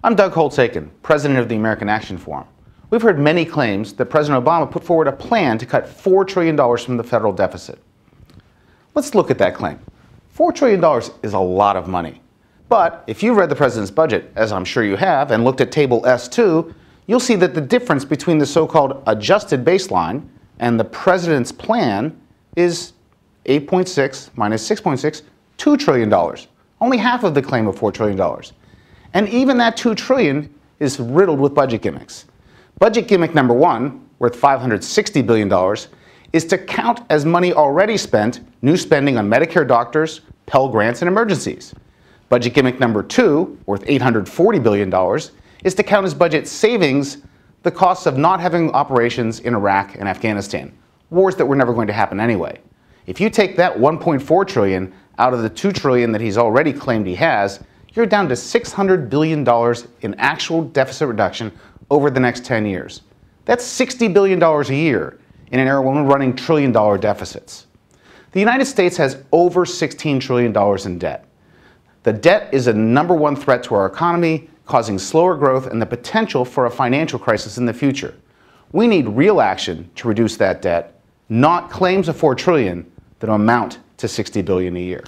I'm Doug Holtz-Eakin, president of the American Action Forum. We've heard many claims that President Obama put forward a plan to cut $4 trillion from the federal deficit. Let's look at that claim. $4 trillion is a lot of money. But if you've read the president's budget, as I'm sure you have, and looked at Table S2, you'll see that the difference between the so-called adjusted baseline and the president's plan is 8.6 minus 6.6, $2 trillion. Only half of the claim of $4 trillion. And even that $2 trillion is riddled with budget gimmicks. Budget gimmick number one, worth $560 billion, is to count as money already spent new spending on Medicare doctors, Pell Grants, and emergencies. Budget gimmick number two, worth $840 billion, is to count as budget savings the costs of not having operations in Iraq and Afghanistan, wars that were never going to happen anyway. If you take that $1.4 trillion out of the $2 trillion that he's already claimed he has, you're down to $600 billion in actual deficit reduction over the next 10 years. That's $60 billion a year in an era when we're running trillion-dollar deficits. The United States has over $16 trillion in debt. The debt is a number one threat to our economy, causing slower growth and the potential for a financial crisis in the future. We need real action to reduce that debt, not claims of $4 trillion that amount to $60 billion a year.